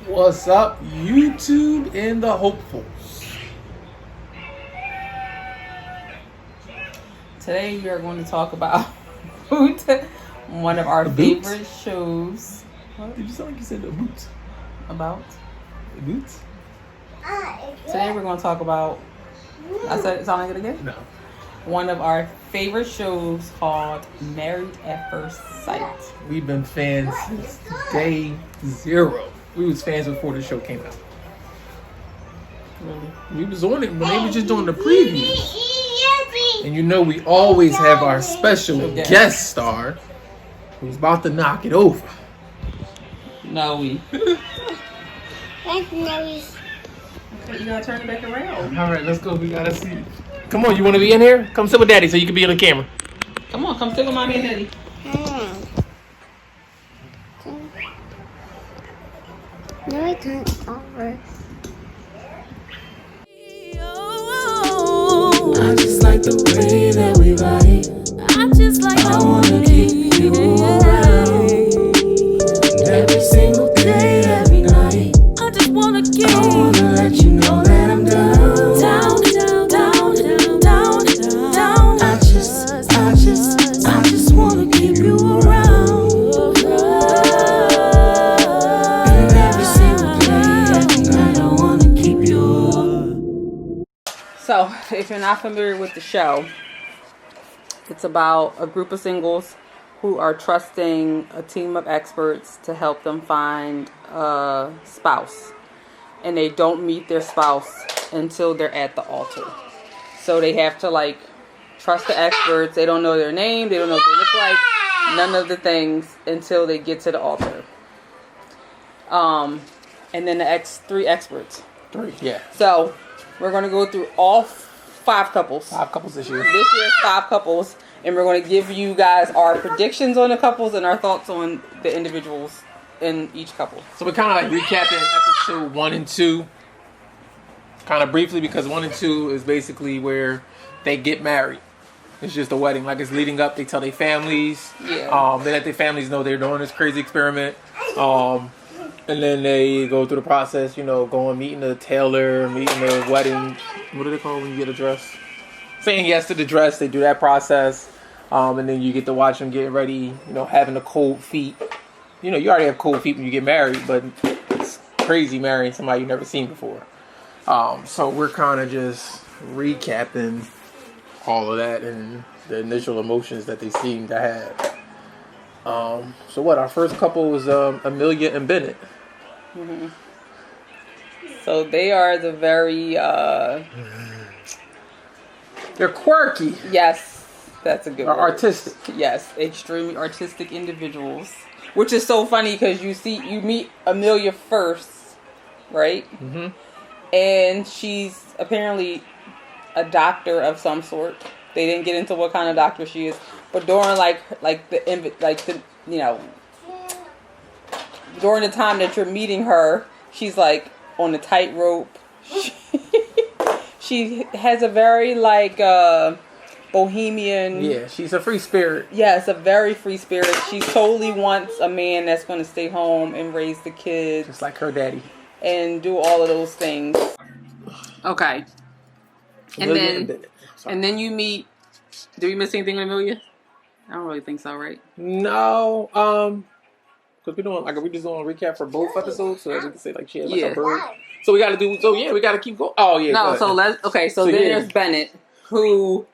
What's up, YouTube and the hopefuls? Today we are going to talk about one of our The boots? favorite shows. What? Did you sound like you said the boots? About? The boots? Today we're going to talk about. I said it sound like it again? No. One of our favorite shows called Married at First Sight. We've been fans since day zero. We was fans before the show came out. Really? We was on it when they were just doing the previews. And you know we always have our special Okay. guest star who's about to knock it over. No, we. Thank you, Nelly's. Okay, you gotta turn it back around. All right, let's go. We gotta see. Come on, you want to be in here? Come sit with Daddy so you can be on the camera. Come on, come sit with Mommy and Daddy. No, I can't over. I just like the way that we vibe. I just like I wanna keep you around. Every single day, every night. I just wanna keep. I wanna let you know that I'm down. Down, down, down, down, down, down. I just wanna keep you around. And every single day, every night, I wanna keep you. So, if you're not familiar with the show, it's about a group of singles who are trusting a team of experts to help them find a spouse. And they don't meet their spouse until they're at the altar. So they have to trust the experts. They don't know their name. They don't know what they look like. None of the things until they get to the altar. And then the three experts. Three, yeah. So we're going to go through all 5 couples. 5 couples this year. This year's 5 couples. And we're going to give you guys our predictions on the couples and our thoughts on the individuals in each couple. So we're kind of recapping episode 1 and 2, kind of briefly, because 1 and 2 is basically where they get married. It's just a wedding, it's leading up. They tell their families. Yeah. They let their families know they're doing this crazy experiment. And then they go through the process, going meeting the tailor, meeting the wedding. What do they call when you get a dress? Saying yes to the dress. They do that process, and then you get to watch them get ready. Having the cold feet. You already have cold feet when you get married, but it's crazy marrying somebody you've never seen before. So we're kind of just recapping all of that and the initial emotions that they seem to have. So what? Our first couple was Amelia and Bennett. Mm-hmm. So they are the very... They're quirky. Yes, that's a good word. Artistic. Yes, extremely artistic individuals. Which is so funny because you meet Amelia first, right? Mm-hmm. And she's apparently a doctor of some sort. They didn't get into what kind of doctor she is, but during during the time that you're meeting her, she's on the tightrope. She has a very bohemian. Yeah, she's a free spirit. Yes, a very free spirit. She totally wants a man that's going to stay home and raise the kids. Just like her daddy. And do all of those things. Okay. And then you meet... Did we miss anything with Amelia? I don't really think so, right? No, because we just doing a recap for both episodes, so that we can say she had a bird. So we got to we got to keep going. Oh yeah. No, so then there's Bennett, who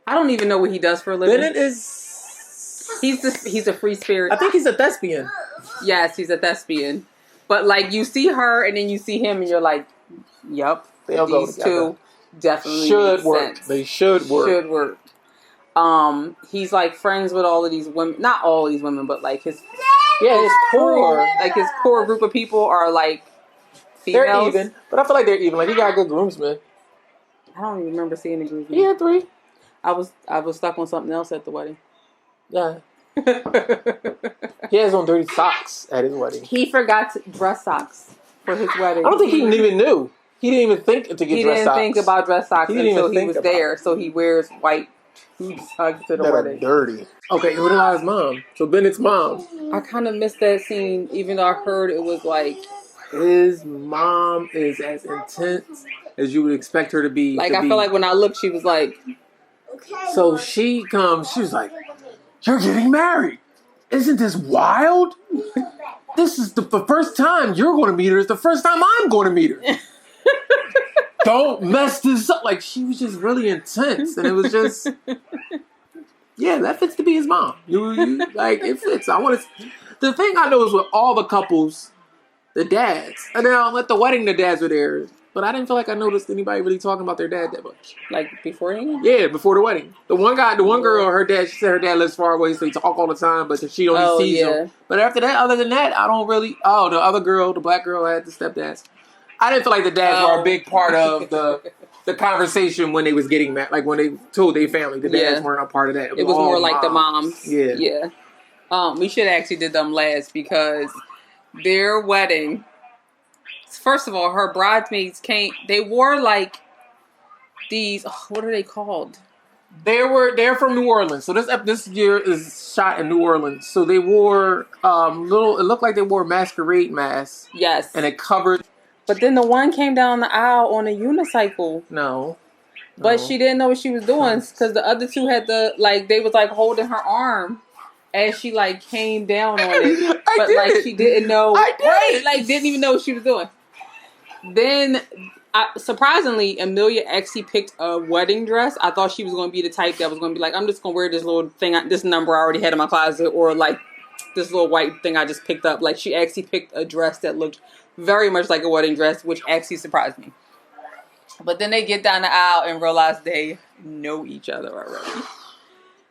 I don't even know what he does for a living. Bennett is... He's a free spirit. I think he's a thespian. Yes, he's a thespian. But you see her and then you see him and you're like, yep, these two definitely should make work. sense. They should work. Should work. He's friends with all of these women. Not all of these women, but his core group of people are females. They're even, but I feel like they're even. He got a good groomsmen. I don't even remember seeing the groomsmen. He had 3. I was stuck on something else at the wedding. Yeah. He has on dirty socks at his wedding. He forgot dress socks for his wedding. I don't think he even knew. He didn't even think to get dress socks. He didn't think about dress socks until he was there. It. So he wears white tubes to the that wedding. Are dirty. Okay, who did his mom? So Bennett's mom. I kind of missed that scene, even though I heard it was his mom is as intense as you would expect her to be. Like, I feel like when I looked, she was like, So she comes, she was like, "You're getting married. Isn't this wild? This is the first time you're going to meet her. It's the first time I'm going to meet her. Don't mess this up." Like, she was just really intense. And it was just, yeah, that fits to be his mom. You like, it fits. The thing I know is with all the couples, the dads, and then at the wedding, the dads were there. But I didn't feel like I noticed anybody really talking about their dad that much. like, beforehand? Yeah, before the wedding. The one girl, her dad, she said her dad lives far away, so they talk all the time, but she only sees him. But after that, other than that, I don't really... Oh, the other girl, the black girl, had the stepdads. I didn't feel like the dads were a big part of the conversation when they was getting married. Like, when they told their family, the dads weren't a part of that. It was more like the moms. Yeah. Yeah. We should actually did them last because their wedding... First of all, her bridesmaids they wore like these, what are they called? They're from New Orleans. So this year is shot in New Orleans. So they wore it looked like they wore masquerade masks. Yes. And it covered. But then the one came down the aisle on a unicycle. No. But she didn't know what she was doing because the other two had they was like holding her arm as she like came down on it. But like she didn't know. Right. Like didn't even know what she was doing. Then, surprisingly, Amelia actually picked a wedding dress. I thought she was going to be the type that was going to be like, I'm just going to wear this little thing, this number I already had in my closet, or like this little white thing I just picked up. Like, she actually picked a dress that looked very much like a wedding dress, which actually surprised me. But then they get down the aisle and realize they know each other already.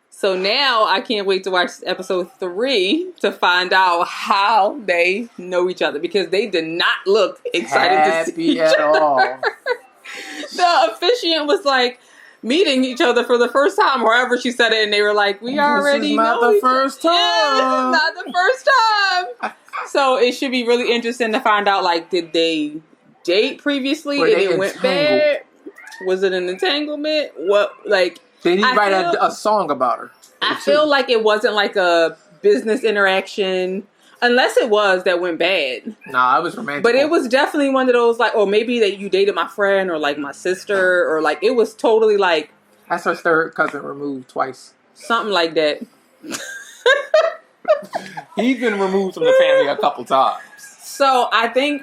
So now I can't wait to watch episode 3 to find out how they know each other because they did not look excited to see each at other. all. The officiant was like meeting each other for the first time, or however she said it, and they were like, "We already know this is not the each first time. Yeah, this is not the first time." So it should be really interesting to find out, like, did they date previously and it went bad? Was it an entanglement? What, like... Did he write a song about her? I feel like it wasn't like a business interaction, unless it was that went bad. Nah, it was romantic. But it was definitely one of those like, or maybe that you dated my friend or like my sister or like it was totally like. That's her third cousin removed twice. Something like that. He's been removed from the family a couple times. So I think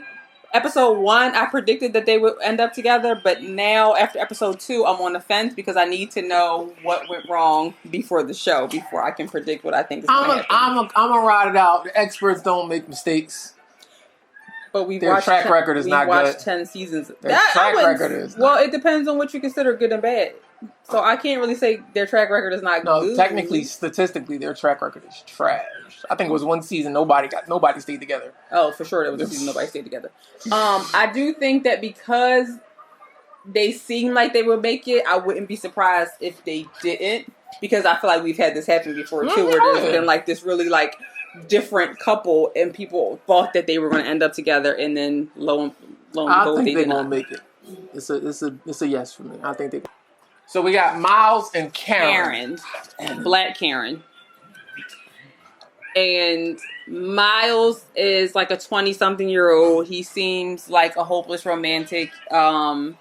episode 1, I predicted that they would end up together, but now after episode 2, I'm on the fence because I need to know what went wrong before the show, before I can predict what I think is going to happen. I'm gonna ride it out. The experts don't make mistakes. But their track record is not good. We watched 10 seasons. Their track record is well, it depends on what you consider good and bad. So I can't really say their track record is not good. No, technically, statistically, their track record is trash. I think it was one season nobody stayed together. Oh, for sure, there was a season nobody stayed together. I do think that because they seem like they would make it, I wouldn't be surprised if they didn't. Because I feel like we've had this happen before too, where there's been like this really like different couple, and people thought that they were going to end up together, and then lo and behold, I think they're going to make it. It's a yes for me. I think they. So we got Miles and Karen. Black Karen. And Miles is like a 20-something-year-old. He seems like a hopeless romantic. And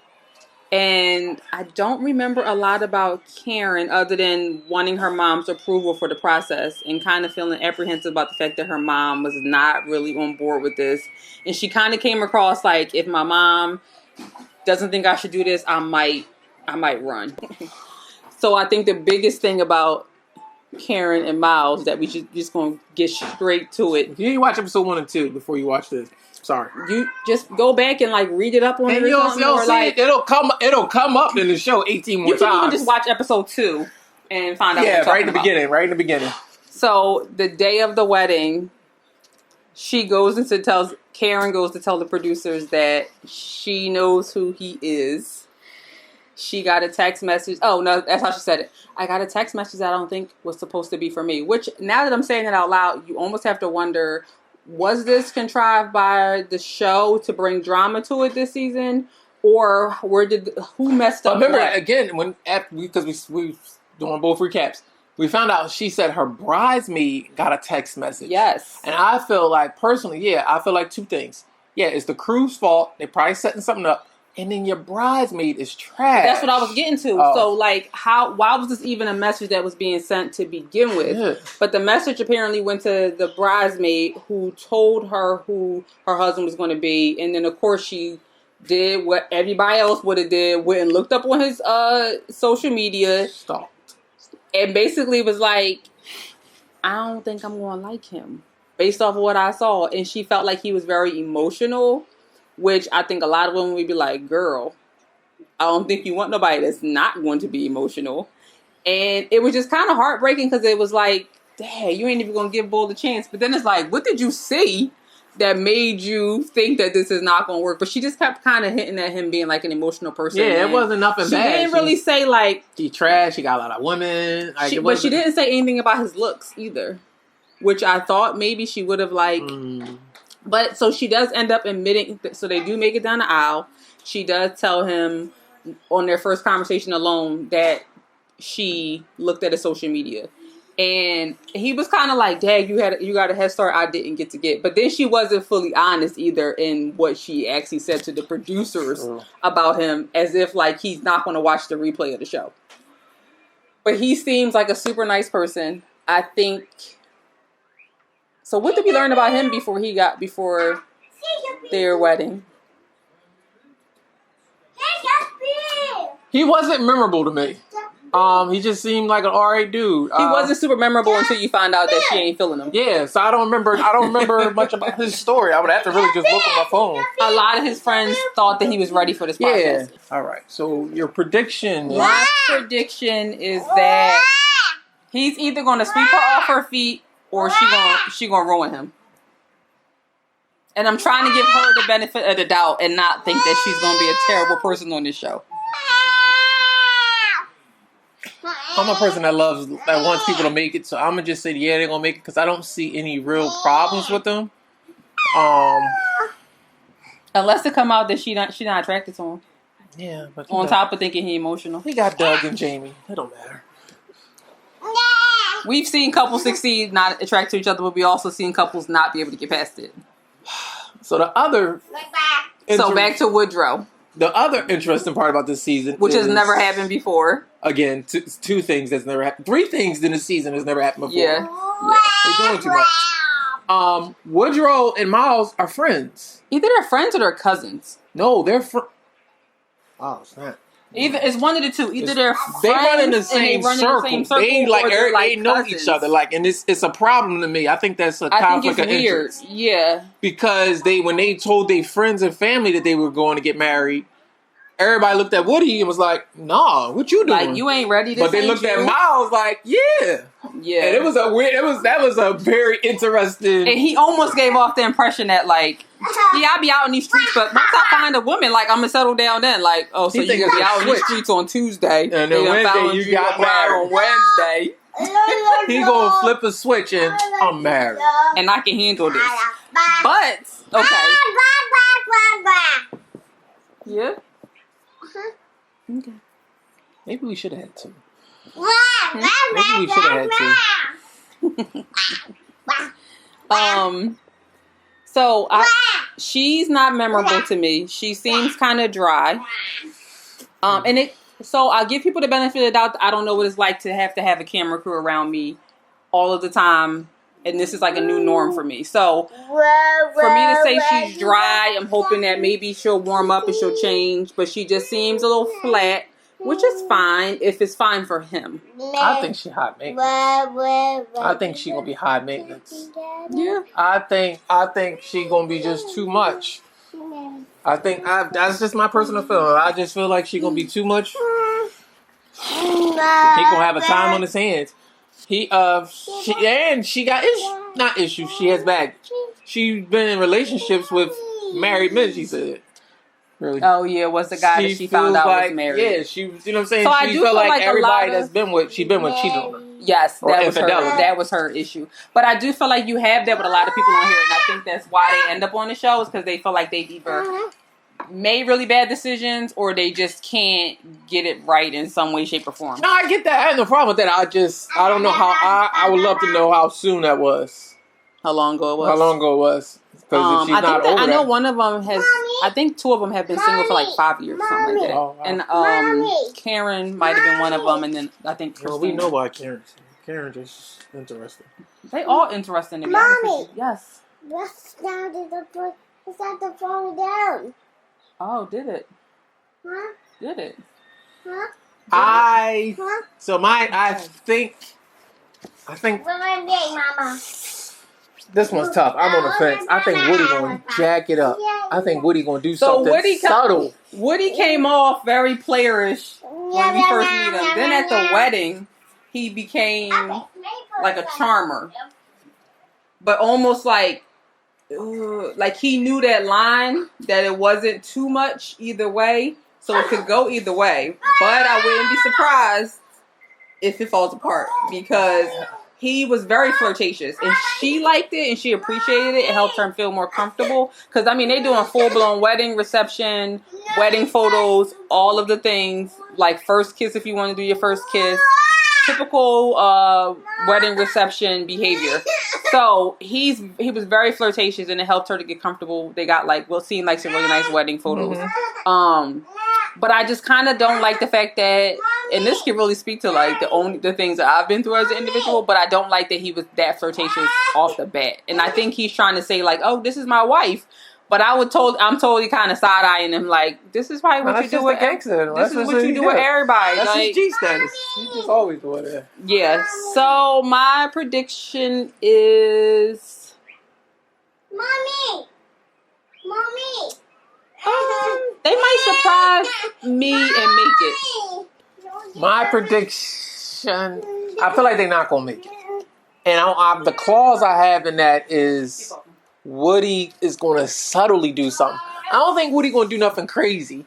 I don't remember a lot about Karen other than wanting her mom's approval for the process and kind of feeling apprehensive about the fact that her mom was not really on board with this. And she kind of came across like, if my mom doesn't think I should do this, I might run. So I think the biggest thing about Karen and Miles that we should just gonna get straight to it. You need to watch episode 1 and 2 before you watch this. Sorry. You just go back and like read it up on it. You'll see like, it'll come up in the show 18 more times. You can even just watch episode 2 and find out. Yeah, right in the beginning. So the day of the wedding, Karen goes to tell the producers that she knows who he is. She got a text message. Oh, no, that's how she said it. I got a text message that I don't think was supposed to be for me. Which, now that I'm saying it out loud, you almost have to wonder, was this contrived by the show to bring drama to it this season? Or who messed up? Remember, again, because we doing both recaps, we found out she said her bridesmaid got a text message. Yes. And I feel like, personally, I feel like two things. yeah, it's the crew's fault. They're probably setting something up. And then your bridesmaid is trash. That's what I was getting to. Oh. So, like, why was this even a message that was being sent to begin with? Yeah. But the message apparently went to the bridesmaid who told her who her husband was going to be. And then, of course, she did what everybody else would have did, went and looked up on his social media. Stop. And basically was like, I don't think I'm going to like him based off of what I saw. And she felt like he was very emotional. Which I think a lot of women would be like, girl, I don't think you want nobody that's not going to be emotional. And it was just kind of heartbreaking because it was like, dang, you ain't even going to give Bull the chance. But then it's like, what did you see that made you think that this is not going to work? But she just kept kind of hinting at him being like an emotional person. Yeah, it wasn't nothing she bad. She didn't really say like... She trash, she got a lot of women. Like, but she didn't say anything about his looks either. Which I thought maybe she would have like... But so she does end up admitting, so they do make it down the aisle. She does tell him on their first conversation alone that she looked at his social media. And he was kind of like, Dad, you got a head start I didn't get to get. But then she wasn't fully honest either in what she actually said to the producers about him, as if like he's not going to watch the replay of the show. But he seems like a super nice person. I think... So what did we learn about him before their wedding? He wasn't memorable to me. He just seemed like an alright dude. He wasn't super memorable until you find out that she ain't feeling him. Yeah, so I don't remember much about his story. I would have to really just look on my phone. A lot of his friends thought that he was ready for this process. Yeah. Alright, so your prediction is... My prediction is that he's either going to sweep her off her feet or she gonna ruin him. And I'm trying to give her the benefit of the doubt and not think that she's gonna be a terrible person on this show. I'm a person that wants people to make it, so I'm gonna just say yeah, they're gonna make it because I don't see any real problems with them. Unless it come out that she not attracted to him. Yeah, but on top of thinking he emotional. He got Doug and Jamie. It don't matter. We've seen couples succeed, not attract to each other, but we also seen couples not be able to get past it. So the other... So back to Woodrow. The other interesting part about this season... Which has never happened before. Again, two things that's never happened. 3 things in the season has never happened before. Yeah. They're doing too much. Woodrow and Miles are friends. Either they're friends or they're cousins. No, they're Oh, snap. Either it's one of the two. Either they're friends they run in the same circle. They like know cousins. each other. Like, and it's a problem to me. I think that's a conflict of interest. Yeah, because when they told their friends and family that they were going to get married, everybody looked at Woody and was like, "Nah, what you doing? Like you ain't ready." But they looked at Miles like, "Yeah." Yeah, and it was a weird. That was a very interesting. And he almost gave off the impression that like, yeah, I'll be out in these streets, but once I find a woman, like I'm gonna settle down. Then, like, oh, so you gonna be out in these streets on Tuesday, and then Wednesday you got married on Wednesday. He gonna flip a switch and I'm married, and I can handle this. But okay, yeah, okay. Maybe we should have had 2. Maybe we should have had 2. So she's not memorable to me. She seems kind of dry. So I'll give people the benefit of the doubt. I don't know what it's like to have a camera crew around me all of the time. And this is like a new norm for me. So for me to say she's dry, I'm hoping that maybe she'll warm up and she'll change. But she just seems a little flat. Which is fine if it's fine for him. I think she high maintenance. I think she gonna be high maintenance. Yeah. I think she gonna be just too much. I think that's just my personal feeling. I just feel like she gonna be too much. He gonna have a time on his hands. She got not issues. She has baggage. She's been in relationships with married men. She said. Really. Oh yeah, was the guy that she found out was married. Yeah, she, you know what I'm saying? So she felt like everybody that's been with, she's been with cheated on her. Yes, that was her issue. But I do feel like you have that with a lot of people on here, and I think that's why they end up on the show is because they feel like they've either made really bad decisions or they just can't get it right in some way, shape, or form. No, I get that. I have no problem with that. I don't know how. I would love to know how soon that was. How long ago it was? How long ago it was? Because if she's I not think that over I know that, one of them has. I think two of them have been single for like 5 years, something like that. Oh, wow. And Mommy. Karen might have been one of them, and then I think well, Christina. we know why Karen. Karen just interesting. They all interesting to be honest with Mommy. you. Yes. What's down to the foot? It's not the falling down. Oh, did it? Huh? Did it? Huh? I Huh? think Where my big mama? this one's tough. I'm on the fence. I think Woody gonna jack it up. I think Woody gonna do something subtle. Woody came off very playerish when we first meet him. Then at the wedding, he became like a charmer, but almost like he knew that line that it wasn't too much either way, so it could go either way. But I wouldn't be surprised if it falls apart because he was very flirtatious and she liked it and she appreciated it. It helped her feel more comfortable because I mean they doing full blown wedding reception, wedding photos, all of the things like first kiss if you want to do your first kiss. Typical wedding reception behavior. So he was very flirtatious and it helped her to get comfortable. They got some really nice wedding photos. Mm-hmm. But I just kind of don't like the fact that, and this can really speak to like the things that I've been through as an individual, but I don't like that he was that flirtatious off the bat. And I think he's trying to say like, oh, this is my wife. But I'm totally kind of side eyeing him like, this is probably what you do with gangster. This is what you do with everybody. That's like, his G status. He's just always doing that. Yeah. So my prediction is, Mommy. they might surprise me and make it. My prediction, I feel like they're not gonna make it. And the clause I have in that is Woody is gonna subtly do something. I don't think Woody gonna do nothing crazy.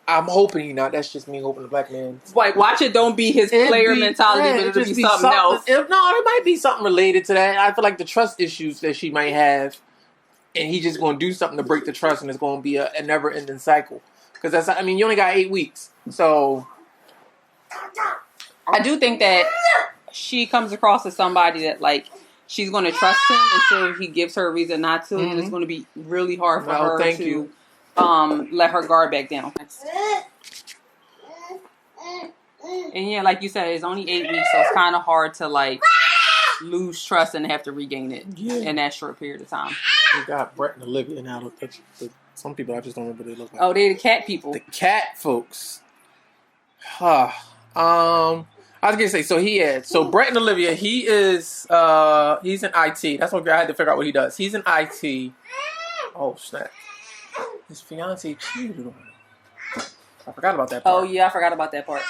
I'm hoping he not. That's just me hoping the black man. Like, watch it don't be his player mentality, but it'll be something else. It might be something related to that. I feel like the trust issues that she might have, and he just gonna do something to break the trust, and it's gonna be a never-ending cycle. Because you only got 8 weeks, so I do think that she comes across as somebody that like she's going to trust him until he gives her a reason not to, and it's going to be really hard for her to let her guard back down. And yeah, like you said, it's only 8 weeks, so it's kind of hard to like lose trust and have to regain it in that short period of time. We got Brett and Olivia now. Some people I just don't remember what they look like. Oh, they're the cat people. The cat folks. I was gonna say, so Brett and Olivia, he's in IT. That's what I had to figure out what he does. He's in IT. Oh snap! His fiance cheated on him. I forgot about that part. Oh yeah, I forgot about that part.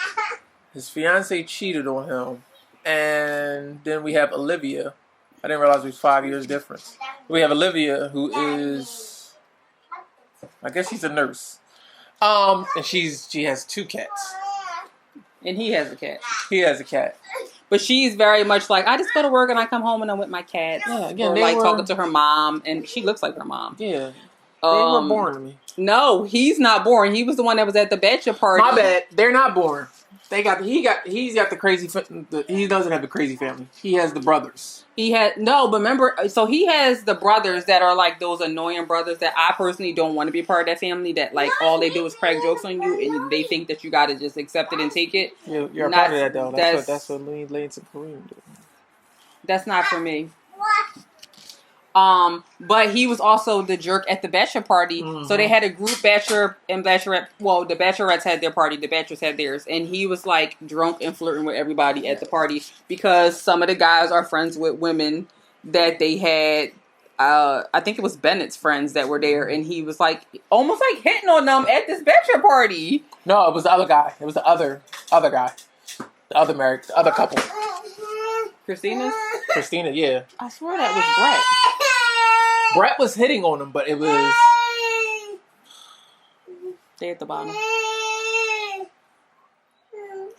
His fiance cheated on him, and then we have Olivia. I didn't realize it was 5 years difference. We have Olivia, who is, I guess she's a nurse, and she has 2 cats. And he has a cat. He has a cat. But she's very much like, I just go to work and I come home and I'm with my cat. Yeah, again, or talking to her mom, and she looks like her mom. Yeah. They were boring to me. No, he's not boring. He was the one that was at the bachelor party. My bad. They're not boring. He's got the crazy. He doesn't have the crazy family. He has the brothers. But remember, so he has the brothers that are like those annoying brothers that I personally don't want to be part of that family. That like all they do is crack jokes on you, and they think that you got to just accept it and take it. You're a part of that though. That's what Lance and Kareem do. That's not for me. But he was also the jerk at the bachelor party. Mm-hmm. So they had a group bachelor and bachelorette. Well, the bachelorettes had their party, the bachelors had theirs, and he was like drunk and flirting with everybody at the party because some of the guys are friends with women that they had. I think it was Bennett's friends that were there, and he was like almost like hitting on them at this bachelor party. No, it was the other guy. It was the other guy, the other couple. Christina, yeah. I swear that was Brett. Brett was hitting on him, but it was... They at the bottom.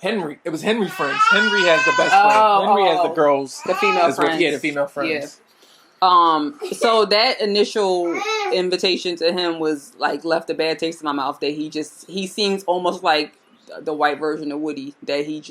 Henry. It was Henry friends. Henry has the best friend. Henry has the girls. The female friends. Yeah, the female friends. Yeah. So that initial invitation to him was like left a bad taste in my mouth that he seems almost like the white version of Woody, that he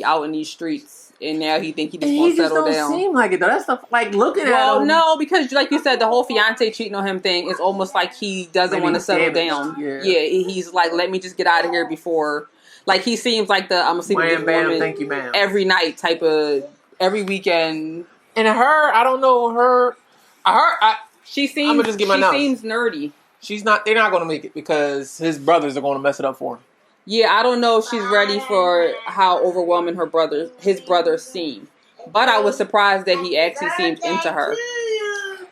out in these streets and now he think he just And gonna he just settle don't down. seem like it though. That's stuff like looking at Well, him. no, because like you said, the whole fiance cheating on him thing is almost like he doesn't Maybe want to he's settle damaged. down. Yeah. He's like, let me just get out of here before. Like he seems like the I'm gonna sleep with Wham, this bam, woman thank you, ma'am. every night type of every weekend. And her, I don't know her. She seems I'ma just get my she notes. seems nerdy. She's not. They're not going to make it because his brothers are going to mess it up for him. Yeah, I don't know if she's ready for how overwhelming his brothers seem. But I was surprised that he actually seemed into her.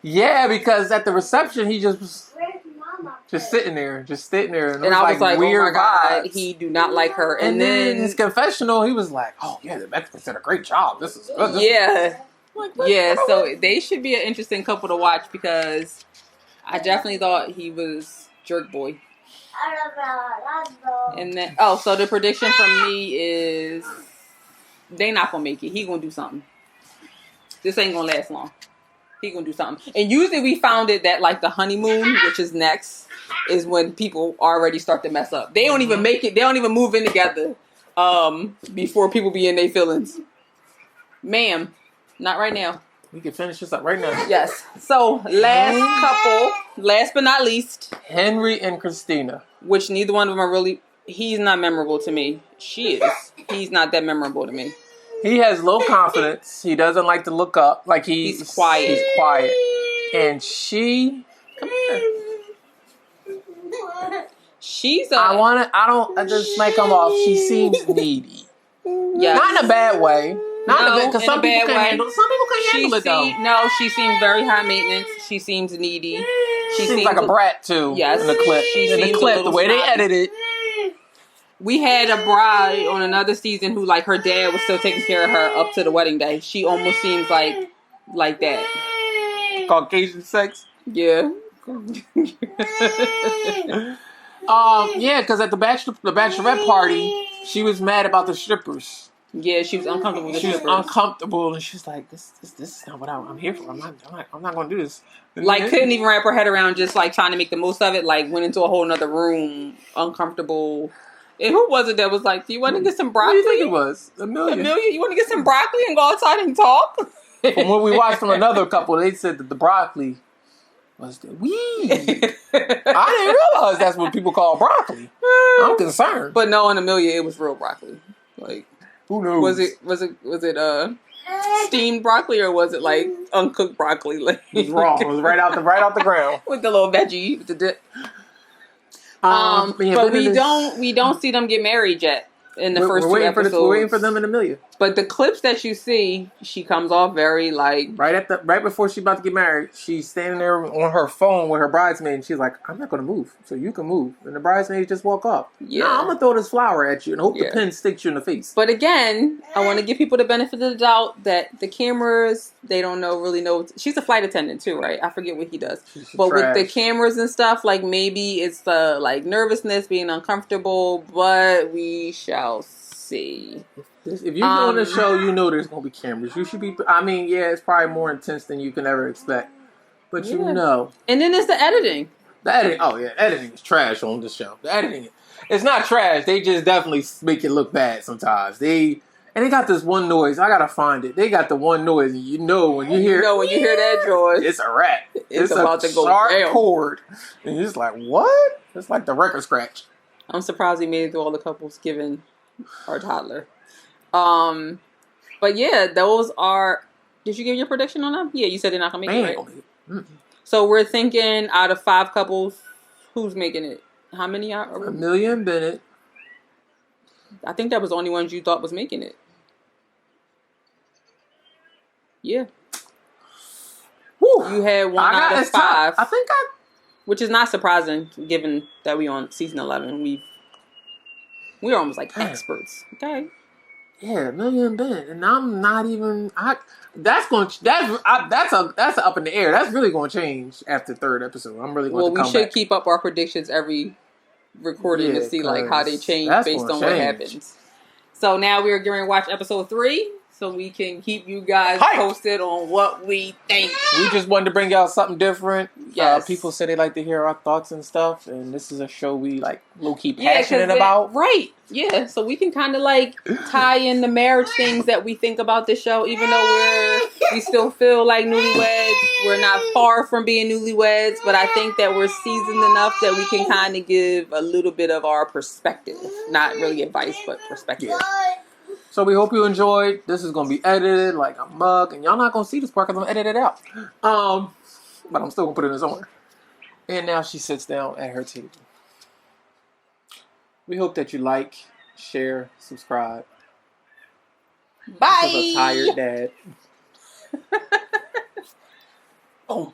Yeah, because at the reception he just was Where's Mama? just sitting there, and And I was like, weird oh my God, vibes. he do not like her. And then his confessional, he was like, "Oh yeah, the experts did a great job. This is good." yeah. Like, what? Yeah, so they should be an interesting couple to watch because I definitely thought he was jerk boy. And then so the prediction from me is they not gonna make it. He gonna do something. This ain't gonna last long. He gonna do something. And usually we found it that like the honeymoon, which is next, is when people already start to mess up. They don't even make it. They don't even move in together before people be in their feelings. Ma'am, not right now. We can finish this up right now. Yes. So last couple, last but not least, Henry and Christina. which neither one of them are really. He's not memorable to me. She is. He's not that memorable to me. He has low confidence. He doesn't like to look up. Like He's quiet. He's quiet. And she, come here. She's a. This might come off. She seems needy. yeah. Not in a bad way. Not in a bad, because in some a people bad can way. handle. Some people can handle it though. No, she seems very high maintenance. She seems needy. She seems like a brat too. Yes. In the clip. She In the seems a clip, the little way they snotty. edited. We had a bride on another season who, like, her dad was still taking care of her up to the wedding day. She almost seems like that. Caucasian sex. Yeah. Yeah, because at the bachelorette party, she was mad about the strippers. Yeah, she was uncomfortable with the She was strippers. uncomfortable, and she's like, "This is not what I'm here for. I'm not going to do this." Like, couldn't even wrap her head around just, like, trying to make the most of it. Like, went into a whole nother room, uncomfortable. And who was it that was like, do you want to get some What broccoli? do you think it was? Amelia. Amelia, you want to get some broccoli and go outside and talk? From what we watched from another couple, they said that the broccoli was the weed. I didn't realize that's what people call broccoli. I'm concerned. But no, in Amelia, it was real broccoli. Like, Who knows? was it steamed broccoli or was it like uncooked broccoli? Like, It was raw. It was right out the ground. with the little veggie, with the dip. Yeah, But we don't see them get married yet in the first two episodes. We're waiting for them and Amelia. But the clips that you see, she comes off very like. Right before she's about to get married, she's standing there on her phone with her bridesmaid, and she's like, "I'm not going to move, so you can move." And the bridesmaids just walk up. Yeah. "No, I'm gonna throw this flower at you and hope Yeah. the pin sticks you in the face." But again, I want to give people the benefit of the doubt that the cameras, they don't really know. She's a flight attendant too, right? I forget what he does. But with the cameras and stuff, like maybe it's the like nervousness, being uncomfortable, but we shall see. If you're on the show, you know there's gonna be cameras. You should be. I mean, yeah, it's probably more intense than you can ever expect, but you Yeah. know And then it's the editing. the editing. Oh yeah, editing is trash on the show. The editing, it's not trash. They just definitely make it look bad sometimes. They got this one noise. I gotta find it. They got the one noise, and you know when you hear. when you hear that, George, It's a rat. It's about a to go sharp down. chord, and you're just like, what? It's like the record scratch. I'm surprised he made it through all the couples given our toddler. But yeah, those are. Did you give your prediction on them? Yeah, you said they're not gonna make it, right? Man, So we're thinking out of 5 couples, who's making it? How many are? Amelia and Bennett. I think that was the only ones you thought was making it. Yeah, Whew. you had one out of it's tough. 5, I think which is not surprising given that we on season 11. We're almost like experts. Okay. Yeah, Amelia and Bennett, and I'm not even. That's a up in the air. That's really going to change after the 3rd episode. I'm really going Well, to we come should back. keep up our predictions every recording Yeah, to see like how they 'cause change that's based gonna on what change. happens. So now we are going to watch episode 3. so we can keep you guys Hype. posted on what we think. We just wanted to bring y'all something different. Yes. People say they like to hear our thoughts and stuff, and this is a show we like low key 'cause passionate about. right. Yeah, so we can kind of like tie in the marriage things that we think about this show, even though we still feel like newlyweds. We're not far from being newlyweds, but I think that we're seasoned enough that we can kind of give a little bit of our perspective. Not really advice, but perspective. Yeah. So we hope you enjoyed. This is gonna be edited like a mug, and y'all not gonna see this part because I'm gonna edit it out. But I'm still gonna put it in somewhere. And now she sits down at her table. We hope that you like, share, subscribe. Bye. This is a tired dad. Oh.